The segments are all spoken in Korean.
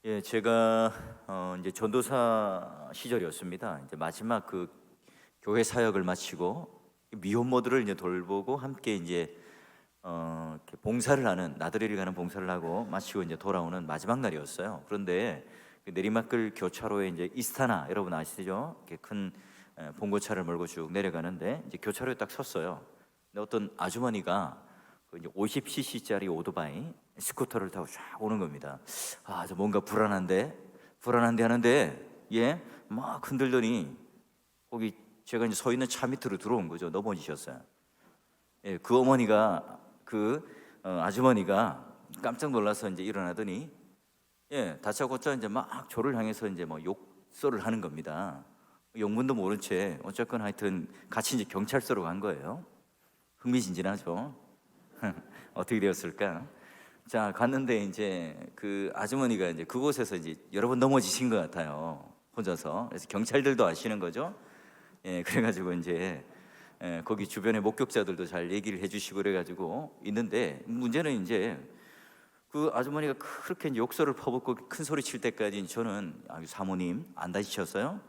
예, 제가 이제 전도사 시절이었습니다. 이제 마지막 그 교회 사역을 마치고 미혼모들을 이제 돌보고 함께 이제 이렇게 봉사를 하는, 나들이를 가는 봉사를 하고 마치고 이제 돌아오는 마지막 날이었어요. 그런데 그 내리막길 교차로에 이제 이스타나, 여러분 아시죠? 이렇게 큰 봉고차를 몰고 쭉 내려가는데 이제 교차로에 딱 섰어요. 근데 어떤 아주머니가 그 이제 50cc짜리 오토바이 스쿠터를 타고 쫙 오는 겁니다. 아, 저 뭔가 불안한데 하는데 막 흔들더니 거기 제가 이제 서 있는 차 밑으로 들어온 거죠. 넘어지셨어요. 예, 그 어머니가 아주머니가 깜짝 놀라서 이제 일어나더니 다짜고짜 이제 막 저를 향해서 이제 뭐 욕설을 하는 겁니다. 영문도 모른 채 어쨌건 하여튼 같이 이제 경찰서로 간 거예요. 흥미진진하죠. 어떻게 되었을까? 자, 갔는데 이제 그 아주머니가 이제 그곳에서 이제 여러 번 넘어지신 것 같아요. 혼자서. 그래서 경찰들도 아시는 거죠. 그래가지고 이제 거기 주변의 목격자들도 잘 얘기를 해주시고 그래가지고 있는데, 문제는 이제 그 아주머니가 그렇게 이제 욕설을 퍼붓고 큰 소리 칠 때까지 저는 사모님 안 다치셨어요?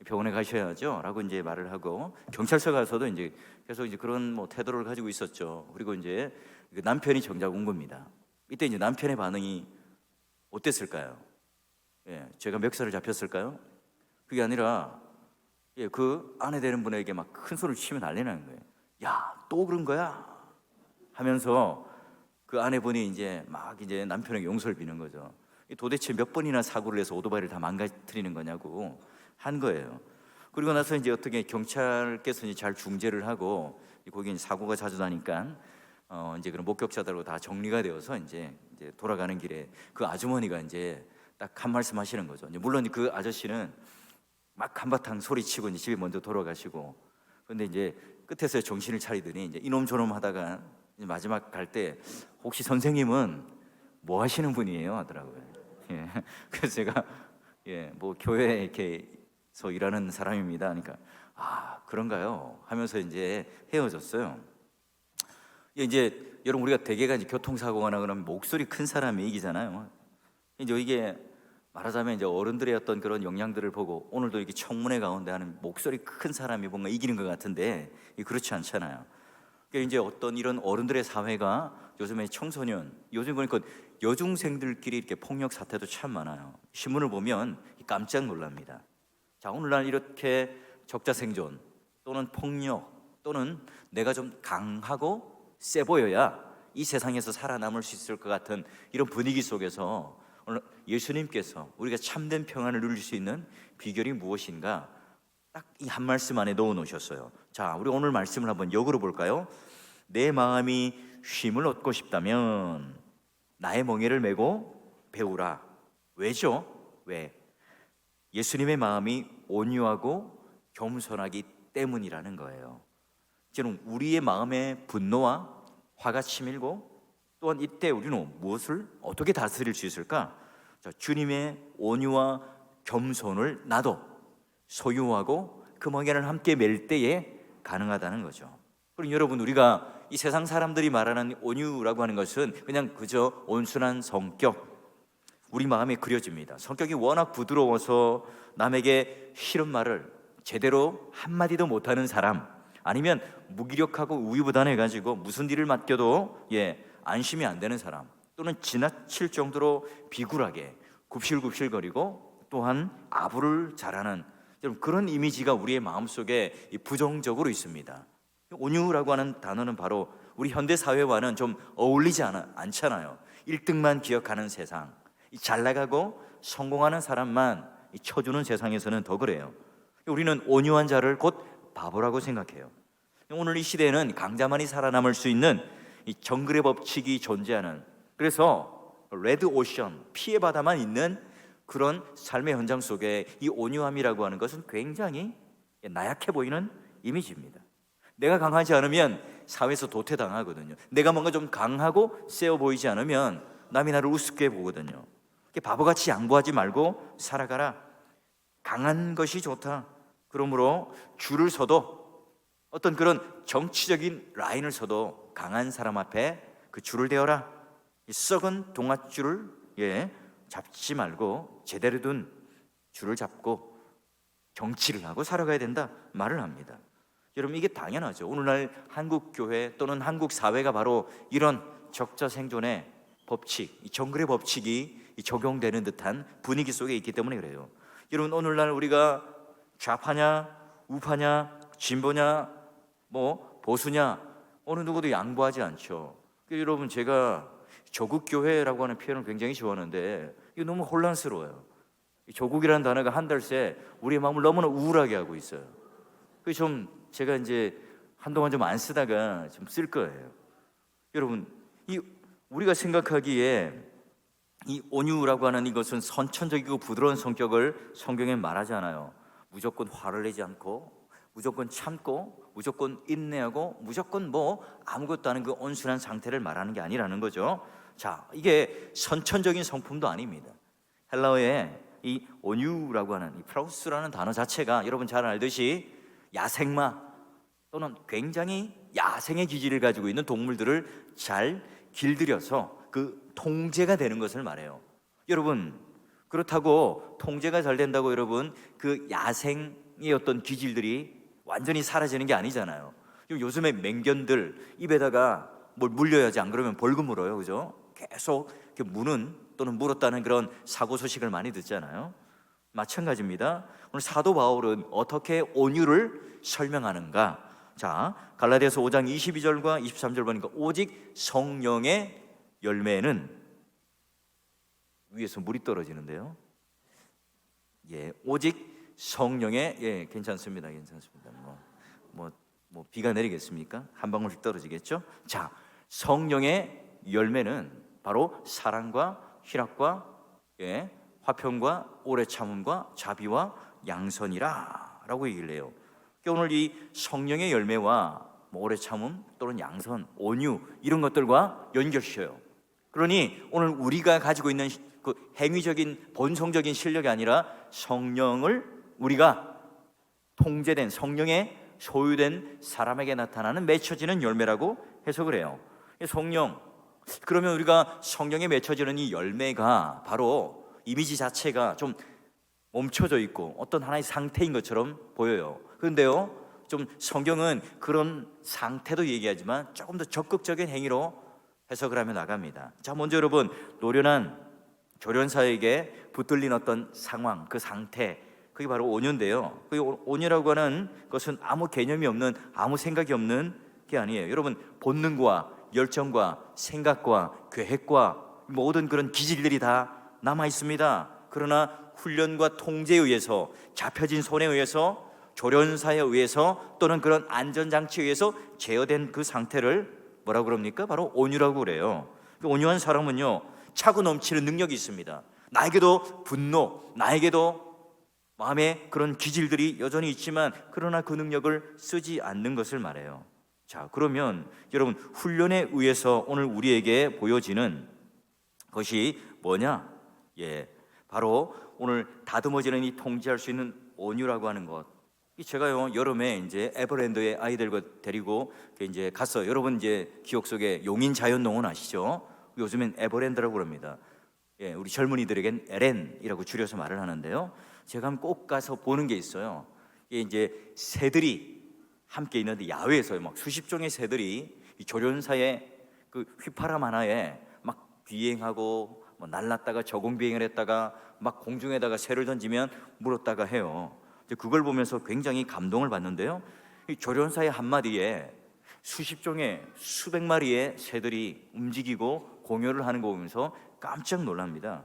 병원에 가셔야죠 라고 이제 말을 하고, 경찰서 가서도 이제 계속 이제 그런 뭐 태도를 가지고 있었죠. 그리고 이제 그 남편이 정작 온 겁니다. 이때 이제 남편의 반응이 어땠을까요? 제가 멱살을 잡혔을까요? 그게 아니라 그 아내 되는 분에게 막 큰 소리를 치며 난리나는 거예요. 야, 또 그런 거야? 하면서 그 아내분이 이제 막 이제 남편에게 용서를 비는 거죠. 도대체 몇 번이나 사고를 해서 오토바이를 다 망가뜨리는 거냐고 한 거예요. 그리고 나서 이제 어떻게 경찰께서 이제 잘 중재를 하고, 거기 이제 사고가 자주 나니까 이제 그런 목격자들하고 다 정리가 되어서 이제 돌아가는 길에 그 아주머니가 이제 딱 한 말씀 하시는 거죠. 물론 그 아저씨는 막 한바탕 소리치고 이제 집에 먼저 돌아가시고, 근데 이제 끝에서 정신을 차리더니 이제 이놈 저놈 하다가 이제 마지막 갈 때 혹시 선생님은 뭐 하시는 분이에요? 하더라고요. 그래서 제가 뭐 교회에 이렇게서 일하는 사람입니다. 그러니까 아, 그런가요? 하면서 이제 헤어졌어요. 이제 여러분, 우리가 대개가 이제 교통사고가 나거나 목소리 큰 사람이 이기잖아요. 이제 이게 말하자면 이제 어른들의 어떤 그런 영향들을 보고 오늘도 이렇게 청문회 가운데 하는 목소리 큰 사람이 뭔가 이기는 것 같은데 그렇지 않잖아요. 그러니까 이제 어떤 이런 어른들의 사회가 요즘에 청소년, 요즘 보니까 여중생들끼리 이렇게 폭력 사태도 참 많아요. 신문을 보면 깜짝 놀랍니다. 자, 오늘날 이렇게 적자생존 또는 폭력 또는 내가 좀 강하고 세 보여야 이 세상에서 살아남을 수 있을 것 같은 이런 분위기 속에서 오늘 예수님께서 우리가 참된 평안을 누릴 수 있는 비결이 무엇인가 딱 이 한 말씀 안에 넣어 놓으셨어요. 자, 우리 오늘 말씀을 한번 역으로 볼까요? 내 마음이 쉼을 얻고 싶다면 나의 멍에를 메고 배우라. 왜죠? 왜? 예수님의 마음이 온유하고 겸손하기 때문이라는 거예요. 저는 우리의 마음에 분노와 화가 치밀고, 또한 이때 우리는 무엇을 어떻게 다스릴 수 있을까? 자, 주님의 온유와 겸손을 나도 소유하고 그 멍에를 함께 맬 때에 가능하다는 거죠. 그럼 여러분, 우리가 이 세상 사람들이 말하는 온유라고 하는 것은 그냥 그저 온순한 성격, 우리 마음에 그려집니다. 성격이 워낙 부드러워서 남에게 싫은 말을 제대로 한마디도 못하는 사람, 아니면 무기력하고 우유부단해가지고 무슨 일을 맡겨도 안심이 안 되는 사람, 또는 지나칠 정도로 비굴하게 굽실굽실거리고 또한 아부를 잘하는 그런 이미지가 우리의 마음속에 부정적으로 있습니다. 온유라고 하는 단어는 바로 우리 현대사회와는 좀 어울리지 않잖아요. 1등만 기억하는 세상, 잘 나가고 성공하는 사람만 쳐주는 세상에서는 더 그래요. 우리는 온유한 자를 곧 바보라고 생각해요. 오늘 이 시대에는 강자만이 살아남을 수 있는 이 정글의 법칙이 존재하는, 그래서 레드 오션, 피해 바다만 있는 그런 삶의 현장 속에 이 온유함이라고 하는 것은 굉장히 나약해 보이는 이미지입니다. 내가 강하지 않으면 사회에서 도태당하거든요. 내가 뭔가 좀 강하고 세어 보이지 않으면 남이 나를 우습게 보거든요. 바보같이 양보하지 말고 살아가라. 강한 것이 좋다. 그러므로 줄을 서도, 어떤 그런 정치적인 라인을 서도 강한 사람 앞에 그 줄을 대어라. 이 썩은 동아줄을 잡지 말고 제대로 둔 줄을 잡고 정치를 하고 살아가야 된다 말을 합니다. 여러분, 이게 당연하죠. 오늘날 한국 교회 또는 한국 사회가 바로 이런 적자 생존의 법칙, 이 정글의 법칙이 적용되는 듯한 분위기 속에 있기 때문에 그래요. 여러분, 오늘날 우리가 좌파냐 우파냐 진보냐 뭐 보수냐 어느 누구도 양보하지 않죠. 여러분, 제가 조국교회라고 하는 표현을 굉장히 좋아하는데 이거 너무 혼란스러워요. 조국이라는 단어가 한 달 새 우리의 마음을 너무나 우울하게 하고 있어요. 그래서 좀 제가 이제 한동안 좀 안 쓰다가 좀 쓸 거예요. 여러분, 이 우리가 생각하기에 이 온유라고 하는 이것은 선천적이고 부드러운 성격을 성경에 말하지 않아요. 무조건 화를 내지 않고 무조건 참고 무조건 인내하고 무조건 뭐 아무것도 아닌 그 온순한 상태를 말하는 게 아니라는 거죠. 자, 이게 선천적인 성품도 아닙니다. 헬라어에 이 온유라고 하는 이 프라우스라는 단어 자체가 여러분 잘 알듯이 야생마 또는 굉장히 야생의 기질을 가지고 있는 동물들을 잘 길들여서 그 통제가 되는 것을 말해요. 여러분, 그렇다고 통제가 잘 된다고 여러분 그 야생의 어떤 기질들이 완전히 사라지는 게 아니잖아요. 요즘에 맹견들 입에다가 뭘 물려야지, 안 그러면 벌금 물어요, 그죠? 계속 이렇게 무는 또는 물었다는 그런 사고 소식을 많이 듣잖아요. 마찬가지입니다. 오늘 사도 바울은 어떻게 온유를 설명하는가? 자, 갈라디아서 5장 22절과 23절 보니까 오직 성령의 열매는 위에서 물이 떨어지는데요. 예, 오직 성령의 괜찮습니다. 뭐 비가 내리겠습니까? 한 방울씩 떨어지겠죠. 자, 성령의 열매는 바로 사랑과 희락과 화평과 오래 참음과 자비와 양선이라라고 얘기를 해요. 그러니까 오늘 이 성령의 열매와 오래 참음 또는 양선, 온유 이런 것들과 연결시켜요. 그러니 오늘 우리가 가지고 있는 그 행위적인 본성적인 실력이 아니라 성령을 우리가 통제된 성령의 소유된 사람에게 나타나는 맺혀지는 열매라고 해석을 해요. 성령, 그러면 우리가 성령에 맺혀지는 이 열매가 바로 이미지 자체가 좀 멈춰져 있고 어떤 하나의 상태인 것처럼 보여요. 그런데요, 좀 성경은 그런 상태도 얘기하지만 조금 더 적극적인 행위로 해석을 하며 나갑니다. 자, 먼저 여러분, 노련한 조련사에게 붙들린 어떤 상황, 그 상태, 그게 바로 온유인데요. 그 온유라고 하는 것은 아무 개념이 없는, 아무 생각이 없는 게 아니에요. 여러분, 본능과 열정과 생각과 계획과 모든 그런 기질들이 다 남아 있습니다. 그러나 훈련과 통제에 의해서, 잡혀진 손에 의해서, 조련사에 의해서 또는 그런 안전장치에 의해서 제어된 그 상태를 뭐라고 그럽니까? 바로 온유라고 그래요. 온유한 사람은요, 차고 넘치는 능력이 있습니다. 나에게도 분노, 나에게도 마음에 그런 기질들이 여전히 있지만 그러나 그 능력을 쓰지 않는 것을 말해요. 자, 그러면 여러분, 훈련에 의해서 오늘 우리에게 보여지는 것이 뭐냐? 바로 오늘 다듬어지는 이 통제할 수 있는 온유라고 하는 것. 제가요, 여름에 이제 에버랜드에 아이들과 데리고 이제 갔어요. 여러분 이제 기억 속에 용인 자연농원 아시죠? 요즘엔 에버랜드라고 그럽니다. 우리 젊은이들에겐 LN이라고 줄여서 말을 하는데요. 제가 꼭 가서 보는 게 있어요. 이게 이제 새들이 함께 있는데 야외에서 막 수십 종의 새들이 이 조련사의 그 휘파람 하나에 막 비행하고 뭐 날랐다가 저공 비행을 했다가 막 공중에다가 새를 던지면 물었다가 해요. 그걸 보면서 굉장히 감동을 받는데요. 이 조련사의 한마디에 수십 종의 수백 마리의 새들이 움직이고 공효를 하는 거 보면서 깜짝 놀랍니다.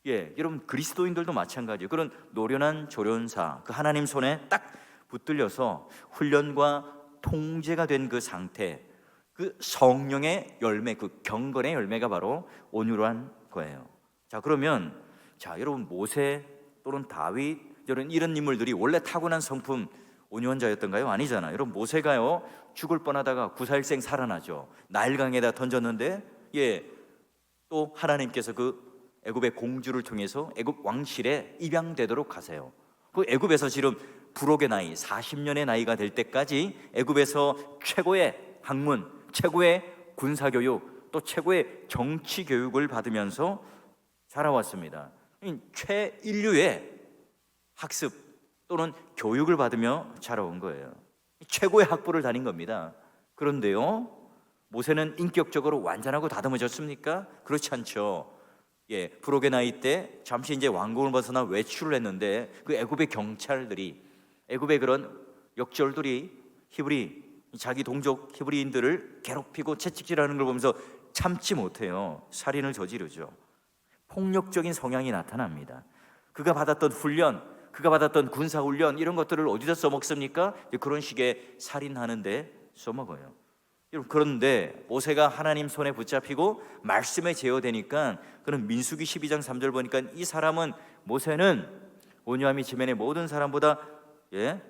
여러분, 그리스도인들도 마찬가지예요. 그런 노련한 조련사, 그 하나님 손에 딱 붙들려서 훈련과 통제가 된 그 상태, 그 성령의 열매, 그 경건의 열매가 바로 온유한 거예요. 자, 그러면 여러분, 모세 또는 다윗 이런 인물들이 원래 타고난 성품 온유한 자였던가요? 아니잖아요. 여러분, 모세가요, 죽을 뻔하다가 구사일생 살아나죠. 나일강에다 던졌는데 또 하나님께서 그 애굽의 공주를 통해서 애굽 왕실에 입양되도록 하세요. 그 애굽에서 지금 부록의 나이 40년의 나이가 될 때까지 애굽에서 최고의 학문, 최고의 군사교육, 또 최고의 정치교육을 받으면서 자라왔습니다. 최인류의 학습 또는 교육을 받으며 자라온 거예요. 최고의 학부를 다닌 겁니다. 그런데요, 모세는 인격적으로 완전하고 다듬어졌습니까? 그렇지 않죠. 부록의 나이 때 잠시 이제 왕궁을 벗어나 외출을 했는데 그 애굽의 경찰들이, 애굽의 그런 역졸들이 히브리, 자기 동족 히브리인들을 괴롭히고 채찍질하는 걸 보면서 참지 못해요. 살인을 저지르죠. 폭력적인 성향이 나타납니다. 그가 받았던 훈련, 그가 받았던 군사훈련 이런 것들을 어디다 써먹습니까? 그런 식의 살인하는 데 써먹어요. 그런데 모세가 하나님 손에 붙잡히고 말씀에 제어되니까, 그는 민수기 12장 3절 보니까 이 사람은, 모세는 온유함이 지면의 모든 사람보다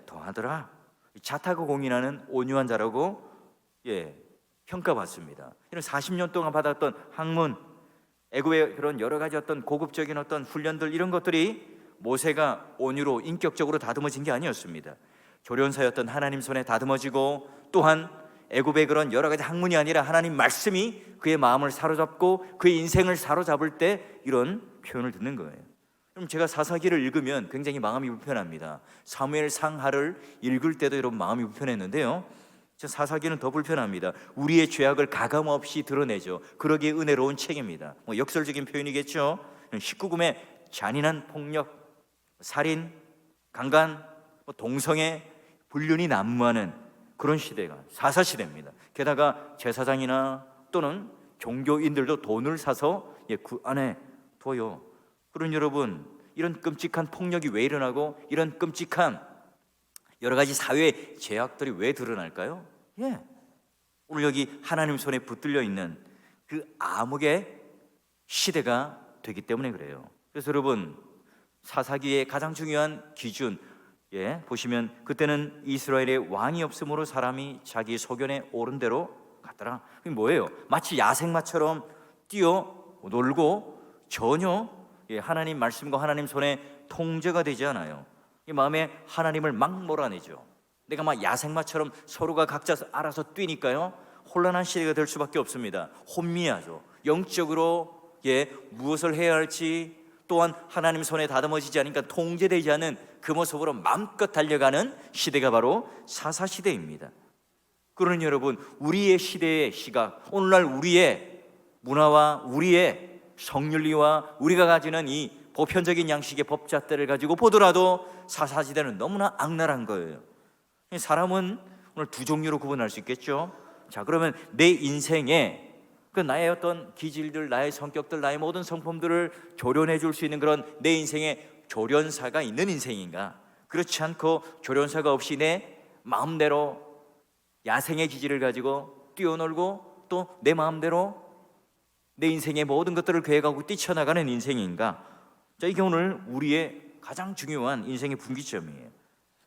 더하더라. 자타고 공인하는 온유한 자라고 평가받습니다. 이런 40년 동안 받았던 학문, 애굽의 그런 여러 가지 어떤 고급적인 어떤 훈련들, 이런 것들이 모세가 온유로 인격적으로 다듬어진 게 아니었습니다. 조련사였던 하나님 손에 다듬어지고, 또한 애굽의 그런 여러 가지 학문이 아니라 하나님 말씀이 그의 마음을 사로잡고 그의 인생을 사로잡을 때 이런 표현을 듣는 거예요. 그럼 제가 사사기를 읽으면 굉장히 마음이 불편합니다. 사무엘 상하를 읽을 때도 이런 마음이 불편했는데요, 사사기는 더 불편합니다. 우리의 죄악을 가감없이 드러내죠. 그러기에 은혜로운 책입니다. 역설적인 표현이겠죠. 19금의 잔인한 폭력, 살인, 강간, 동성애, 불륜이 난무하는 그런 시대가 사사시대입니다. 게다가 제사장이나 또는 종교인들도 돈을 사서 그 안에 둬요. 그러니 여러분, 이런 끔찍한 폭력이 왜 일어나고 이런 끔찍한 여러 가지 사회의 죄악들이 왜 드러날까요? 오늘 여기 하나님 손에 붙들려 있는 그 암흑의 시대가 되기 때문에 그래요. 그래서 여러분, 사사기의 가장 중요한 기준, 보시면 그때는 이스라엘의 왕이 없으므로 사람이 자기 소견에 옳은 대로 갔더라. 그게 뭐예요? 마치 야생마처럼 뛰어놀고 전혀 하나님 말씀과 하나님 손에 통제가 되지 않아요. 이 마음에 하나님을 막 몰아내죠. 내가 막 야생마처럼 서로가 각자 알아서 뛰니까요, 혼란한 시대가 될 수밖에 없습니다. 혼미하죠. 영적으로 무엇을 해야 할지, 또한 하나님 손에 다듬어지지 않으니까 통제되지 않은 그 모습으로 마음껏 달려가는 시대가 바로 사사시대입니다. 그러니 여러분, 우리의 시대의 시각, 오늘날 우리의 문화와 우리의 성윤리와 우리가 가지는 이 보편적인 양식의 법잣대를 가지고 보더라도 사사시대는 너무나 악랄한 거예요. 사람은 오늘 두 종류로 구분할 수 있겠죠. 자, 그러면 내 인생에 그 나의 어떤 기질들, 나의 성격들, 나의 모든 성품들을 조련해 줄 수 있는 그런 내 인생에 조련사가 있는 인생인가? 그렇지 않고 조련사가 없이 내 마음대로 야생의 기질을 가지고 뛰어놀고 또 내 마음대로 내 인생의 모든 것들을 계획하고 뛰쳐나가는 인생인가? 자, 이게 오늘 우리의 가장 중요한 인생의 분기점이에요.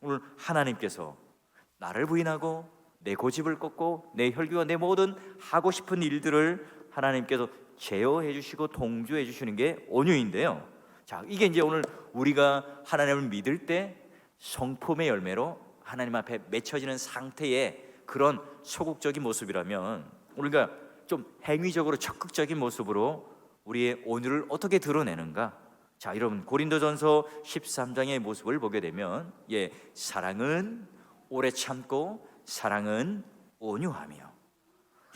오늘 하나님께서 나를 부인하고 내 고집을 꺾고 내 혈기와 내 모든 하고 싶은 일들을 하나님께서 제어해 주시고 통주해 주시는 게 온유인데요. 자, 이게 이제 오늘 우리가 하나님을 믿을 때 성품의 열매로 하나님 앞에 맺혀지는 상태의 그런 소극적인 모습이라면, 우리가 좀 행위적으로 적극적인 모습으로 우리의 온유를 어떻게 드러내는가? 자, 여러분, 고린도전서 13장의 모습을 보게 되면 사랑은 오래 참고 사랑은 온유하며.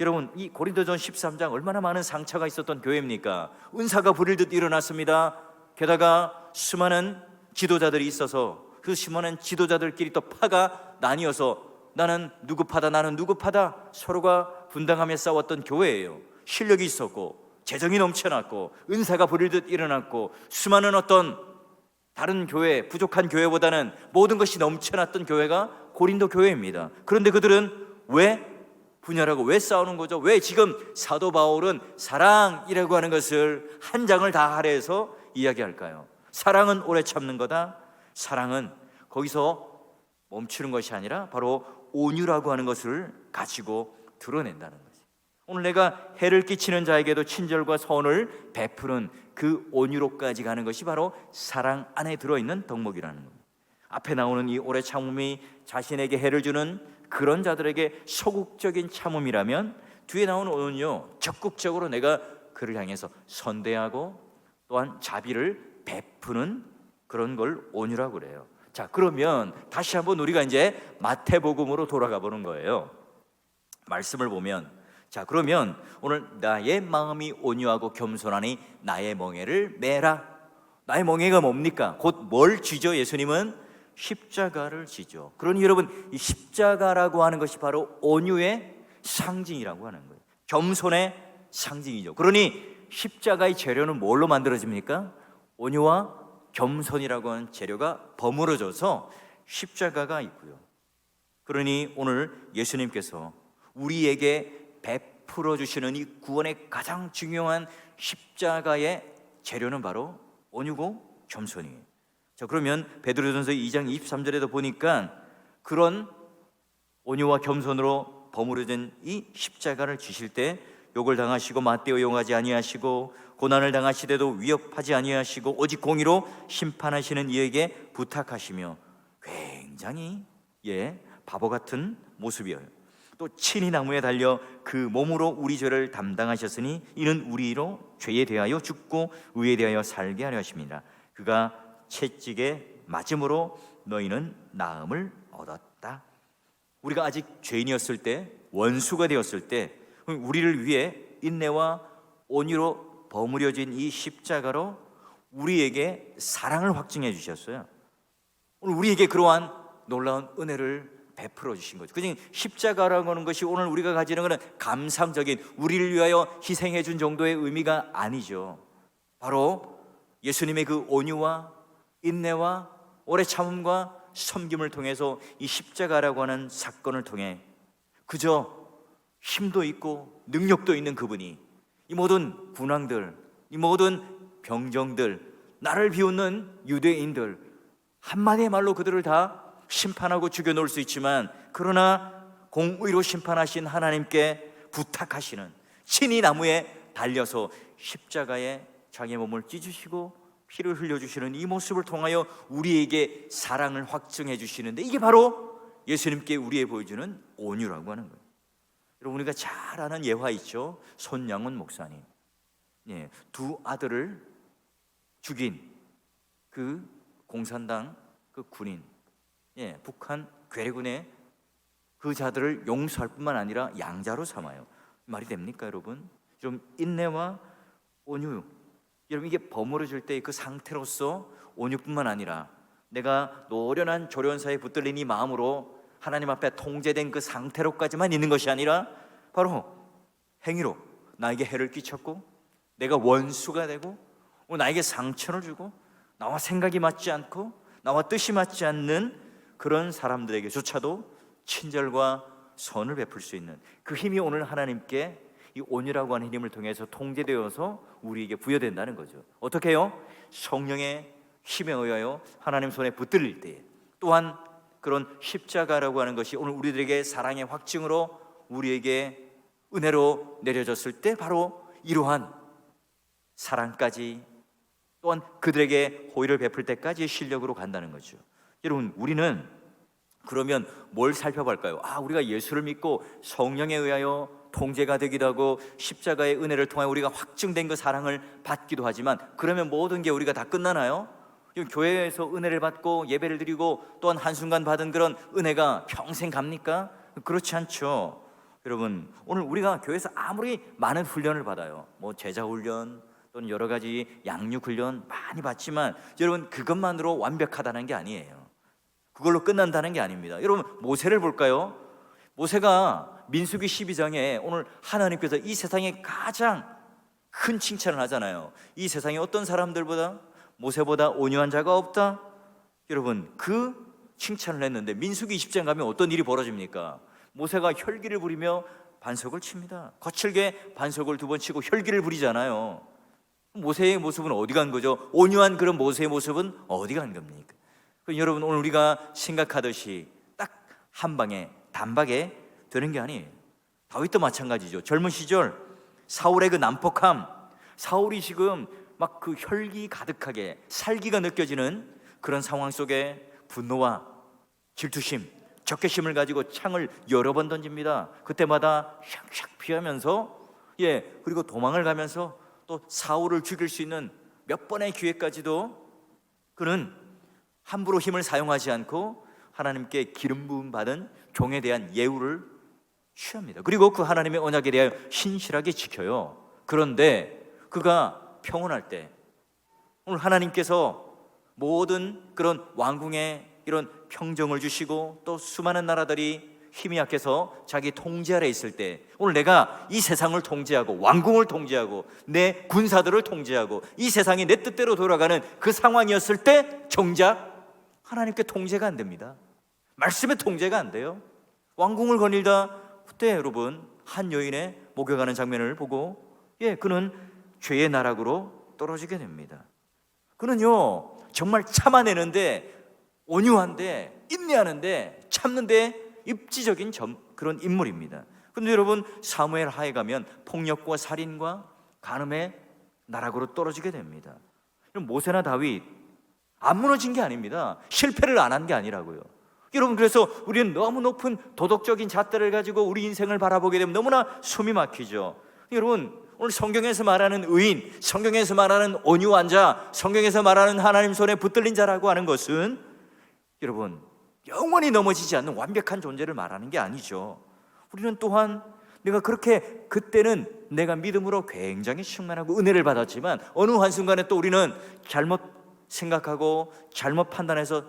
여러분, 이 고린도전 13장 얼마나 많은 상처가 있었던 교회입니까? 은사가 부릴듯 일어났습니다. 게다가 수많은 지도자들이 있어서 그 수많은 지도자들끼리 또 파가 나뉘어서 나는 누구 파다, 나는 누구 파다 서로가 분당하며 싸웠던 교회예요. 실력이 있었고 재정이 넘쳐났고 은사가 부릴듯 일어났고 수많은 어떤 다른 교회, 부족한 교회보다는 모든 것이 넘쳐났던 교회가 고린도 교회입니다. 그런데 그들은 왜 분열하고 왜 싸우는 거죠? 왜 지금 사도 바울은 사랑이라고 하는 것을 한 장을 다 할애해서 이야기할까요? 사랑은 오래 참는 거다. 사랑은 거기서 멈추는 것이 아니라 바로 온유라고 하는 것을 가지고 드러낸다는 거죠. 오늘 내가 해를 끼치는 자에게도 친절과 선을 베푸는 그 온유로까지 가는 것이 바로 사랑 안에 들어있는 덕목이라는 겁니다. 앞에 나오는 이 오래 참음이 자신에게 해를 주는 그런 자들에게 소극적인 참음이라면, 뒤에 나오는 온유, 적극적으로 내가 그를 향해서 선대하고 또한 자비를 베푸는 그런 걸 온유라고 그래요. 자, 그러면 다시 한번 우리가 이제 마태복음으로 돌아가 보는 거예요. 말씀을 보면, 자, 그러면 오늘 나의 마음이 온유하고 겸손하니 나의 멍에를 메라. 나의 멍에가 뭡니까? 곧 뭘 쥐죠? 예수님은 십자가를 쥐죠. 그러니 여러분, 이 십자가라고 하는 것이 바로 온유의 상징이라고 하는 거예요. 겸손의 상징이죠. 그러니 십자가의 재료는 뭘로 만들어집니까? 온유와 겸손이라고 하는 재료가 버무려져서 십자가가 있고요. 그러니 오늘 예수님께서 우리에게 베풀어 주시는 이 구원의 가장 중요한 십자가의 재료는 바로 온유고 겸손이에요. 자, 그러면 베드로전서 2장 23절에도 보니까 그런 온유와 겸손으로 버무려진 이 십자가를 지실 때 욕을 당하시고 맞대어 용하지 아니하시고 고난을 당하시되도 위협하지 아니하시고 오직 공의로 심판하시는 이에게 부탁하시며 굉장히 바보 같은 모습이에요. 또 친히 나무에 달려 그 몸으로 우리 죄를 담당하셨으니 이는 우리로 죄에 대하여 죽고 의에 대하여 살게 하려 하십니다. 그가 채찍에 맞음으로 너희는 나음을 얻었다. 우리가 아직 죄인이었을 때, 원수가 되었을 때 우리를 위해 인내와 온유로 버무려진 이 십자가로 우리에게 사랑을 확증해 주셨어요. 오늘 우리에게 그러한 놀라운 은혜를 베풀어 주신 거죠. 그냥 십자가라고 하는 것이 오늘 우리가 가지는 것은 감상적인 우리를 위하여 희생해 준 정도의 의미가 아니죠. 바로 예수님의 그 온유와 인내와 오래 참음과 섬김을 통해서 이 십자가라고 하는 사건을 통해 그저 힘도 있고 능력도 있는 그분이 이 모든 군왕들, 이 모든 병정들, 나를 비웃는 유대인들 한마디의 말로 그들을 다 심판하고 죽여놓을 수 있지만 그러나 공의로 심판하신 하나님께 부탁하시는, 친히 나무에 달려서 십자가에 자기 몸을 찢으시고 피를 흘려주시는 이 모습을 통하여 우리에게 사랑을 확증해 주시는데 이게 바로 예수님께 우리에 보여주는 온유라고 하는 거예요. 여러분, 우리가 잘 아는 예화 있죠. 손양훈 목사님, 두 아들을 죽인 그 공산당 그 군인, 북한 괴뢰군의 그 자들을 용서할 뿐만 아니라 양자로 삼아요. 말이 됩니까, 여러분? 좀 인내와 온유, 여러분, 이게 버무려질 때 그 상태로서 온유뿐만 아니라 내가 노련한 조련사에 붙들린 이 마음으로 하나님 앞에 통제된 그 상태로까지만 있는 것이 아니라 바로 행위로 나에게 해를 끼쳤고 내가 원수가 되고 나에게 상처를 주고 나와 생각이 맞지 않고 나와 뜻이 맞지 않는 그런 사람들에게조차도 친절과 선을 베풀 수 있는 그 힘이 오늘 하나님께 이 온유라고 하는 힘을 통해서 통제되어서 우리에게 부여된다는 거죠. 어떻게 해요? 성령의 힘에 의하여 하나님 손에 붙들릴 때, 또한 그런 십자가라고 하는 것이 오늘 우리들에게 사랑의 확증으로 우리에게 은혜로 내려졌을 때 바로 이러한 사랑까지 또한 그들에게 호의를 베풀 때까지의 실력으로 간다는 거죠. 여러분, 우리는 그러면 뭘 살펴볼까요? 우리가 예수를 믿고 성령에 의하여 통제가 되기도 하고 십자가의 은혜를 통해 우리가 확증된 그 사랑을 받기도 하지만 그러면 모든 게 우리가 다 끝나나요? 교회에서 은혜를 받고 예배를 드리고 또한 한순간 받은 그런 은혜가 평생 갑니까? 그렇지 않죠. 여러분, 오늘 우리가 교회에서 아무리 많은 훈련을 받아요, 제자 훈련 또는 여러 가지 양육 훈련 많이 받지만 여러분, 그것만으로 완벽하다는 게 아니에요. 그걸로 끝난다는 게 아닙니다. 여러분, 모세를 볼까요? 모세가 민수기 12장에 오늘 하나님께서 이 세상에 가장 큰 칭찬을 하잖아요. 이 세상에 어떤 사람들보다 모세보다 온유한 자가 없다. 여러분, 그 칭찬을 했는데 민수기 20장 가면 어떤 일이 벌어집니까? 모세가 혈기를 부리며 반석을 칩니다. 거칠게 반석을 2번 치고 혈기를 부리잖아요. 모세의 모습은 어디 간 거죠? 온유한 그런 모세의 모습은 어디 간 겁니까? 여러분, 오늘 우리가 생각하듯이 딱 한 방에 단박에 되는 게 아니에요. 다윗도 마찬가지죠. 젊은 시절 사울의 그 난폭함, 사울이 지금 막 그 혈기 가득하게 살기가 느껴지는 그런 상황 속에 분노와 질투심, 적개심을 가지고 창을 여러 번 던집니다. 그때마다 샥샥 피하면서 그리고 도망을 가면서 또 사울을 죽일 수 있는 몇 번의 기회까지도 그는 함부로 힘을 사용하지 않고 하나님께 기름 부음 받은 종에 대한 예우를 취합니다. 그리고 그 하나님의 언약에 대하여 신실하게 지켜요. 그런데 그가 평온할 때, 오늘 하나님께서 모든 그런 왕궁에 이런 평정을 주시고 또 수많은 나라들이 힘이 약해서 자기 통제 아래 있을 때, 오늘 내가 이 세상을 통제하고 왕궁을 통제하고 내 군사들을 통제하고 이 세상이 내 뜻대로 돌아가는 그 상황이었을 때 정작 하나님께 통제가 안 됩니다. 말씀의 통제가 안 돼요. 왕궁을 거닐다 그때 여러분 한 여인의 목욕하는 장면을 보고 그는 죄의 나락으로 떨어지게 됩니다. 그는요 정말 참아내는데, 온유한데, 인내하는데, 참는데 입지적인 그런 인물입니다. 그런데 여러분 사무엘 하에 가면 폭력과 살인과 간음의 나락으로 떨어지게 됩니다. 모세나 다윗 안 무너진 게 아닙니다. 실패를 안 한 게 아니라고요. 여러분, 그래서 우리는 너무 높은 도덕적인 잣대를 가지고 우리 인생을 바라보게 되면 너무나 숨이 막히죠. 여러분, 오늘 성경에서 말하는 의인, 성경에서 말하는 온유한 자, 성경에서 말하는 하나님 손에 붙들린 자라고 하는 것은 여러분 영원히 넘어지지 않는 완벽한 존재를 말하는 게 아니죠. 우리는 또한 내가 그렇게 그때는 내가 믿음으로 굉장히 충만하고 은혜를 받았지만 어느 한순간에 또 우리는 잘못 생각하고 잘못 판단해서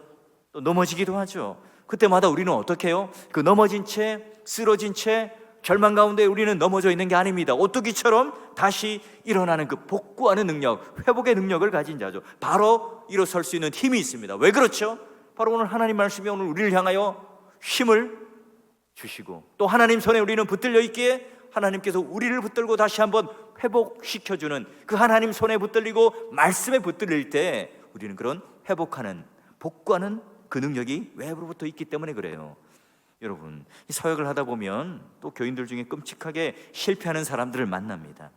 또 넘어지기도 하죠. 그때마다 우리는 어떻게 해요? 그 넘어진 채, 쓰러진 채 절망 가운데 우리는 넘어져 있는 게 아닙니다. 오뚜기처럼 다시 일어나는 그 복구하는 능력, 회복의 능력을 가진 자죠. 바로 일어설 수 있는 힘이 있습니다. 왜 그렇죠? 바로 오늘 하나님 말씀이 오늘 우리를 향하여 힘을 주시고 또 하나님 손에 우리는 붙들려 있기에 하나님께서 우리를 붙들고 다시 한번 회복시켜주는, 그 하나님 손에 붙들리고 말씀에 붙들릴 때 우리는 그런 회복하는, 복구하는 그 능력이 외부로부터 있기 때문에 그래요. 여러분, 이 사역을 하다 보면 또 교인들 중에 끔찍하게 실패하는 사람들을 만납니다.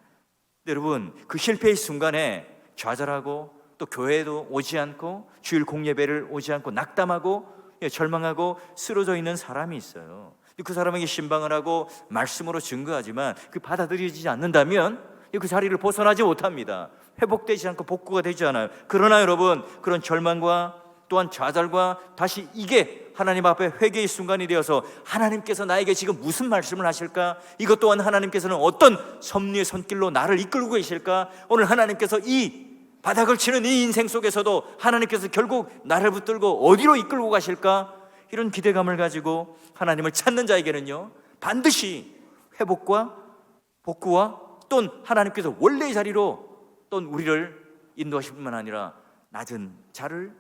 여러분, 그 실패의 순간에 좌절하고 또 교회에도 오지 않고 주일 공예배를 오지 않고 낙담하고 절망하고 쓰러져 있는 사람이 있어요. 그 사람에게 신방을 하고 말씀으로 증거하지만 그 받아들여지지 않는다면 그 자리를 벗어나지 못합니다. 회복되지 않고 복구가 되지 않아요. 그러나 여러분, 그런 절망과 또한 좌절과 다시 이게 하나님 앞에 회개의 순간이 되어서 하나님께서 나에게 지금 무슨 말씀을 하실까? 이것 또한 하나님께서는 어떤 섭리의 손길로 나를 이끌고 계실까? 오늘 하나님께서 이 바닥을 치는 이 인생 속에서도 하나님께서 결국 나를 붙들고 어디로 이끌고 가실까? 이런 기대감을 가지고 하나님을 찾는 자에게는요 반드시 회복과 복구와 또는 하나님께서 원래의 자리로 또는 우리를 인도하실 뿐만 아니라 낮은 자를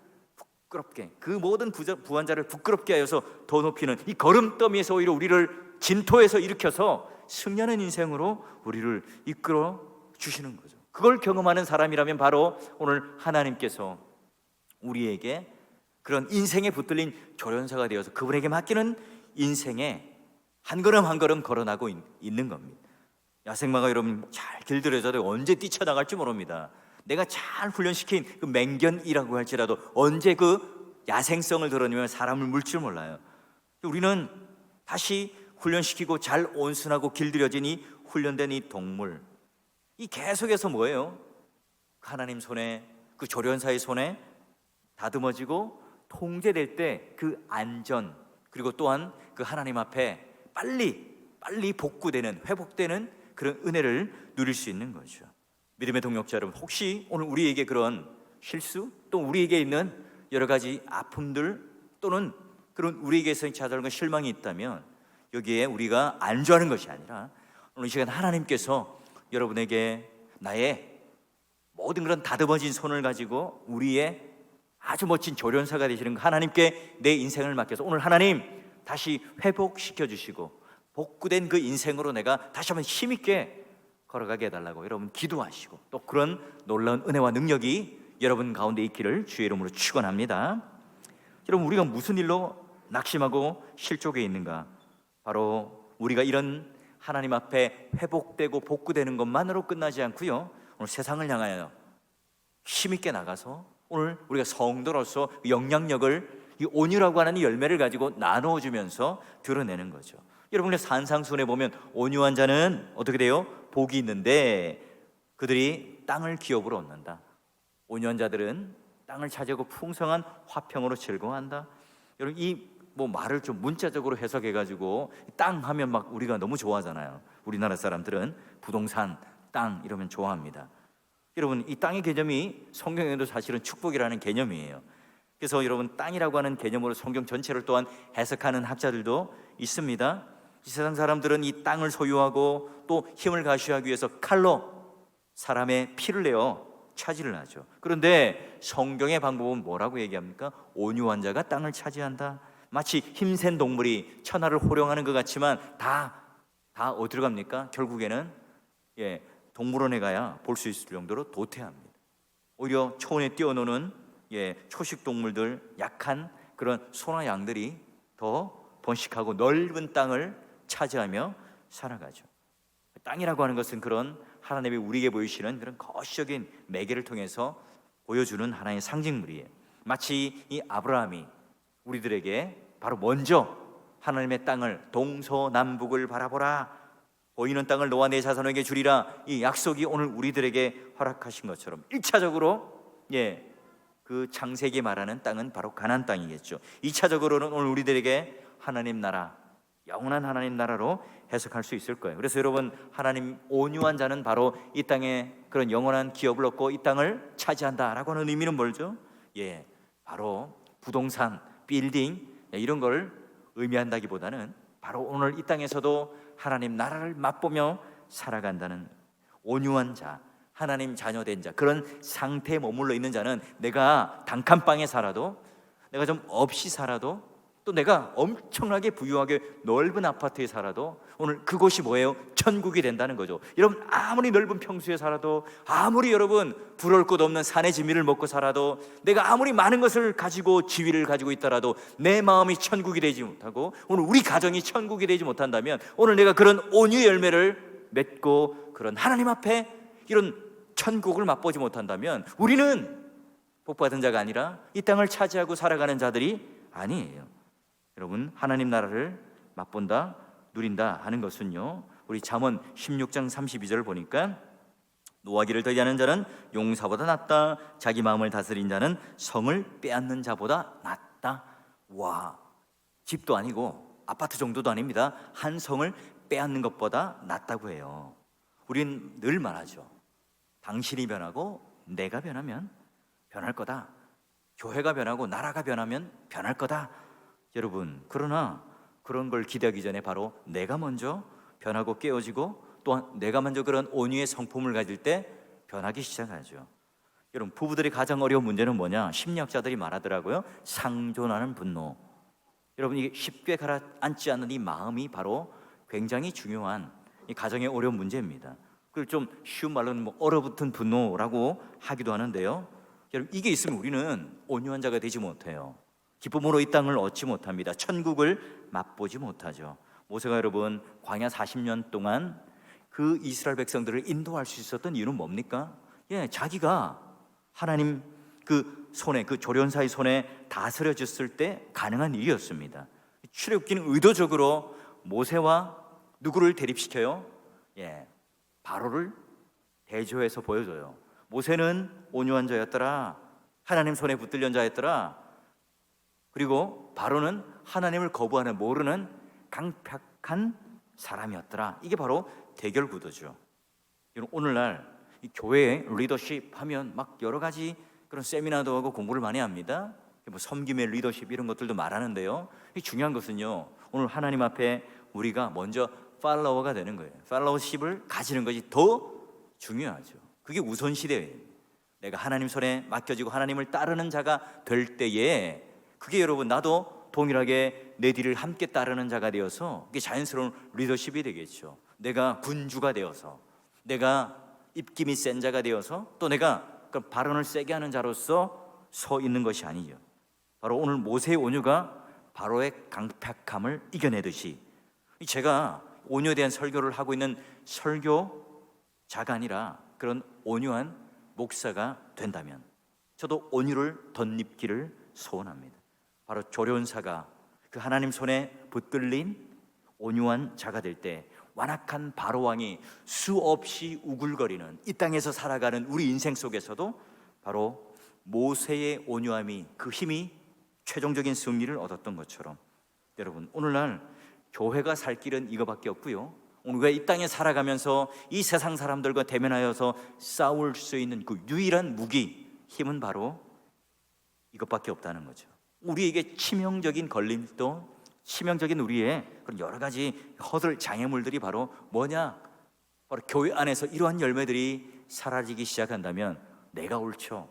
부끄럽게, 그 모든 부한 자를 부끄럽게 하여서 더 높이는 이 걸음더미에서 오히려 우리를 진토에서 일으켜서 승리하는 인생으로 우리를 이끌어 주시는 거죠. 그걸 경험하는 사람이라면 바로 오늘 하나님께서 우리에게 그런 인생에 붙들린 조련사가 되어서 그분에게 맡기는 인생에 한 걸음 한 걸음 걸어나고 있는 겁니다. 야생마가 여러분 잘 길들여져도 언제 뛰쳐나갈지 모릅니다. 내가 잘 훈련시킨 그 맹견이라고 할지라도 언제 그 야생성을 드러내면 사람을 물 줄 몰라요. 우리는 다시 훈련시키고 잘 온순하고 길들여진 이 훈련된 이 동물, 이 계속해서 뭐예요? 하나님 손에, 그 조련사의 손에 다듬어지고 통제될 때 그 안전, 그리고 또한 그 하나님 앞에 빨리 복구되는, 회복되는 그런 은혜를 누릴 수 있는 거죠. 믿음의 동역자 여러분, 혹시 오늘 우리에게 그런 실수, 또 우리에게 있는 여러 가지 아픔들 또는 그런 우리에게서 찾아오는 실망이 있다면 여기에 우리가 안주하는 것이 아니라 오늘 이 시간 하나님께서 여러분에게 나의 모든 그런 다듬어진 손을 가지고 우리의 아주 멋진 조련사가 되시는 하나님께 내 인생을 맡겨서 오늘 하나님 다시 회복시켜 주시고 복구된 그 인생으로 내가 다시 한번 힘있게 걸어가게 해달라고 여러분 기도하시고 또 그런 놀라운 은혜와 능력이 여러분 가운데 있기를 주의 이름으로 축원합니다. 여러분, 우리가 무슨 일로 낙심하고 실족해 있는가? 바로 우리가 이런 하나님 앞에 회복되고 복구되는 것만으로 끝나지 않고요, 오늘 세상을 향하여 힘있게 나가서 오늘 우리가 성도로서 영향력을 이 온유라고 하는 이 열매를 가지고 나누어주면서 드러내는 거죠. 여러분의 산상순에 보면 온유한 자는 어떻게 돼요? 복이 있는데 그들이 땅을 기업으로 얻는다. 온유한 자들은 땅을 차지하고 풍성한 화평으로 즐거워한다. 여러분 이 말을 좀 문자적으로 해석해가지고 땅 하면 막 우리가 너무 좋아하잖아요. 우리나라 사람들은 부동산, 땅 이러면 좋아합니다. 여러분 이 땅의 개념이 성경에도 사실은 축복이라는 개념이에요. 그래서 여러분 땅이라고 하는 개념으로 성경 전체를 또한 해석하는 학자들도 있습니다. 이 세상 사람들은 이 땅을 소유하고 또 힘을 가시하기 위해서 칼로 사람의 피를 내어 차지를 하죠. 그런데 성경의 방법은 뭐라고 얘기합니까? 온유한 자가 땅을 차지한다. 마치 힘센 동물이 천하를 호령하는 것 같지만 다 어디로 갑니까? 결국에는 동물원에 가야 볼 수 있을 정도로 도태합니다. 오히려 초원에 뛰어노는 초식 동물들, 약한 그런 소나 양들이 더 번식하고 넓은 땅을 차지하며 살아가죠. 땅이라고 하는 것은 그런 하나님이 우리에게 보이시는 그런 거시적인 매개를 통해서 보여주는 하나의 상징물이에요. 마치 이 아브라함이 우리들에게 바로 먼저 하나님의 땅을 동서남북을 바라보라, 보이는 땅을 너와 내 자손에게 주리라, 이 약속이 오늘 우리들에게 허락하신 것처럼 1차적으로 그 창세기 말하는 땅은 바로 가나안 땅이겠죠. 2차적으로는 오늘 우리들에게 하나님 나라, 영원한 하나님 나라로 해석할 수 있을 거예요. 그래서 여러분 하나님 온유한 자는 바로 이 땅에 그런 영원한 기업을 얻고 이 땅을 차지한다라고 하는 의미는 뭐죠? 바로 부동산, 빌딩 이런 걸 의미한다기보다는 바로 오늘 이 땅에서도 하나님 나라를 맛보며 살아간다는 온유한 자, 하나님 자녀된 자, 그런 상태에 머물러 있는 자는 내가 단칸방에 살아도, 내가 좀 없이 살아도, 또 내가 엄청나게 부유하게 넓은 아파트에 살아도 오늘 그곳이 뭐예요? 천국이 된다는 거죠. 여러분 아무리 넓은 평수에 살아도, 아무리 여러분 부러울 것 없는 산의 지미를 먹고 살아도, 내가 아무리 많은 것을 가지고 지위를 가지고 있더라도 내 마음이 천국이 되지 못하고 오늘 우리 가정이 천국이 되지 못한다면, 오늘 내가 그런 온유의 열매를 맺고 그런 하나님 앞에 이런 천국을 맛보지 못한다면 우리는 복받은 자가 아니라 이 땅을 차지하고 살아가는 자들이 아니에요. 여러분 하나님 나라를 맛본다, 누린다 하는 것은요, 우리 잠언 16장 32절 보니까 노하기를 더디하는 자는 용사보다 낫다, 자기 마음을 다스린 자는 성을 빼앗는 자보다 낫다. 와, 집도 아니고 아파트 정도도 아닙니다. 한 성을 빼앗는 것보다 낫다고 해요. 우린 늘 말하죠. 당신이 변하고 내가 변하면 변할 거다. 교회가 변하고 나라가 변하면 변할 거다. 여러분 그러나 그런 걸 기대하기 전에 바로 내가 먼저 변하고 깨어지고, 또한 내가 먼저 그런 온유의 성품을 가질 때 변하기 시작하죠. 여러분 부부들이 가장 어려운 문제는 뭐냐? 심리학자들이 말하더라고요. 상존하는 분노. 여러분 이게 쉽게 가라앉지 않는 이 마음이 바로 굉장히 중요한 이 가정의 어려운 문제입니다. 그걸 좀 쉬운 말로는 얼어붙은 분노라고 하기도 하는데요. 여러분 이게 있으면 우리는 온유한 자가 되지 못해요. 기쁨으로 이 땅을 얻지 못합니다. 천국을 맛보지 못하죠. 모세가 여러분 광야 40년 동안 그 이스라엘 백성들을 인도할 수 있었던 이유는 뭡니까? 자기가 하나님 그 손에, 그 조련사의 손에 다스려졌을 때 가능한 일이었습니다. 출애굽기는 의도적으로 모세와 누구를 대립시켜요? 바로를 대조해서 보여줘요. 모세는 온유한 자였더라, 하나님 손에 붙들린 자였더라. 그리고 바로는 하나님을 거부하는 모르는 강팍한 사람이었더라. 이게 바로 대결 구도죠. 오늘날 이 교회에 리더십 하면 막 여러 가지 그런 세미나도 하고 공부를 많이 합니다. 섬김의 리더십 이런 것들도 말하는데요. 중요한 것은요, 오늘 하나님 앞에 우리가 먼저 팔로워가 되는 거예요. 팔로워십을 가지는 것이 더 중요하죠. 그게 우선시대예요. 내가 하나님 손에 맡겨지고 하나님을 따르는 자가 될 때에, 그게 여러분 나도 동일하게 내 뒤를 함께 따르는 자가 되어서 그게 자연스러운 리더십이 되겠죠. 내가 군주가 되어서, 내가 입김이 센 자가 되어서, 또 내가 발언을 세게 하는 자로서 서 있는 것이 아니죠. 바로 오늘 모세의 온유가 바로의 강팍함을 이겨내듯이, 제가 온유에 대한 설교를 하고 있는 설교자가 아니라 그런 온유한 목사가 된다면 저도 온유를 덧입기를 소원합니다. 바로 조련사가 그 하나님 손에 붙들린 온유한 자가 될 때 완악한 바로왕이 수없이 우글거리는 이 땅에서 살아가는 우리 인생 속에서도 바로 모세의 온유함이, 그 힘이 최종적인 승리를 얻었던 것처럼 여러분, 오늘날 교회가 살 길은 이거밖에 없고요, 우리가 이 땅에 살아가면서 이 세상 사람들과 대면하여서 싸울 수 있는 그 유일한 무기, 힘은 바로 이것밖에 없다는 거죠. 우리에게 치명적인 걸림도, 치명적인 우리의 그런 여러 가지 허들 장애물들이 바로 뭐냐? 바로 교회 안에서 이러한 열매들이 사라지기 시작한다면 내가 옳죠,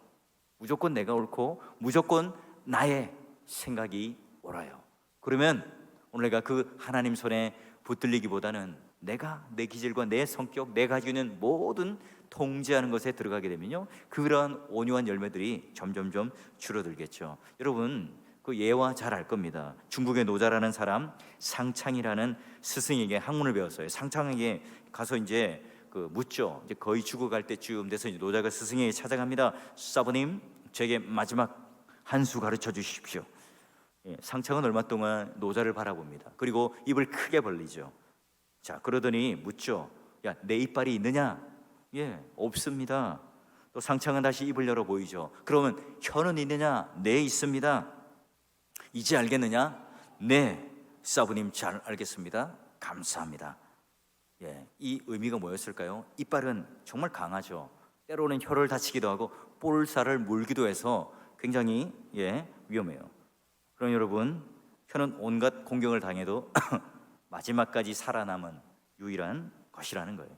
무조건 내가 옳고 무조건 나의 생각이 옳아요. 그러면 오늘 내가 그 하나님 손에 붙들리기보다는 내가 내 기질과 내 성격, 내가 가지고 있는 모든 통제하는 것에 들어가게 되면요, 그런 온유한 열매들이 점점점 줄어들겠죠. 여러분, 그 예화 잘 알 겁니다. 중국의 노자라는 사람, 상창이라는 스승에게 학문을 배웠어요. 상창에게 가서 이제 그 묻죠. 이제 거의 죽어갈 때쯤 돼서 이제 노자가 스승에게 찾아갑니다. 사부님, 저에게 마지막 한 수 가르쳐 주십시오. 상창은 얼마 동안 노자를 바라봅니다. 그리고 입을 크게 벌리죠. 자, 그러더니 묻죠. 야, 내 이빨이 있느냐? 예, 없습니다. 또 상창은 다시 입을 열어 보이죠. 그러면 혀는 있느냐? 네, 있습니다. 이제 알겠느냐? 네, 사부님 잘 알겠습니다. 감사합니다. 예, 이 의미가 뭐였을까요? 이빨은 정말 강하죠. 때로는 혀를 다치기도 하고 볼살을 물기도 해서 굉장히 위험해요. 그럼 여러분, 혀는 온갖 공경을 당해도 마지막까지 살아남은 유일한 것이라는 거예요.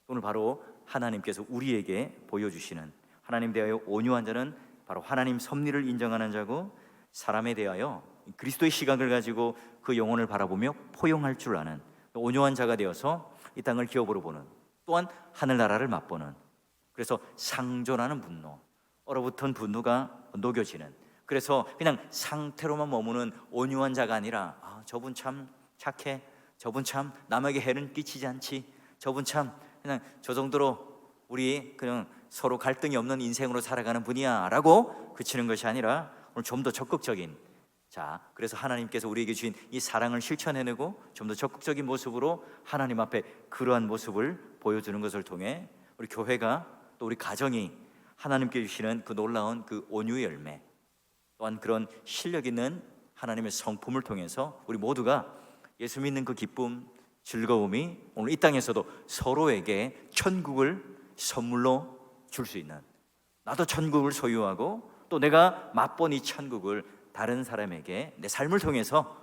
오늘 바로 하나님께서 우리에게 보여주시는, 하나님 대하여 온유한 자는 바로 하나님 섭리를 인정하는 자고, 사람에 대하여 그리스도의 시각을 가지고 그 영혼을 바라보며 포용할 줄 아는 온유한 자가 되어서 이 땅을 기업으로 보는, 또한 하늘나라를 맛보는, 그래서 상존하는 분노, 얼어붙은 분노가 녹여지는, 그래서 그냥 상태로만 머무는 온유한 자가 아니라 저분 참 착해, 저분 참 남에게 해는 끼치지 않지, 저분 참 그냥 저 정도로 우리 그냥 서로 갈등이 없는 인생으로 살아가는 분이야 라고 그치는 것이 아니라 오늘 좀 더 적극적인, 자, 그래서 하나님께서 우리에게 주신 이 사랑을 실천해내고 좀 더 적극적인 모습으로 하나님 앞에 그러한 모습을 보여주는 것을 통해 우리 교회가, 또 우리 가정이 하나님께 주시는 그 놀라운 그 온유의 열매, 또한 그런 실력 있는 하나님의 성품을 통해서 우리 모두가 예수 믿는 그 기쁨, 즐거움이 오늘 이 땅에서도 서로에게 천국을 선물로 줄 수 있는, 나도 천국을 소유하고 또 내가 맛본 이 천국을 다른 사람에게 내 삶을 통해서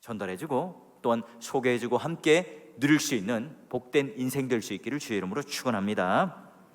전달해주고 또한 소개해주고 함께 누릴 수 있는 복된 인생 될 수 있기를 주의 이름으로 축원합니다.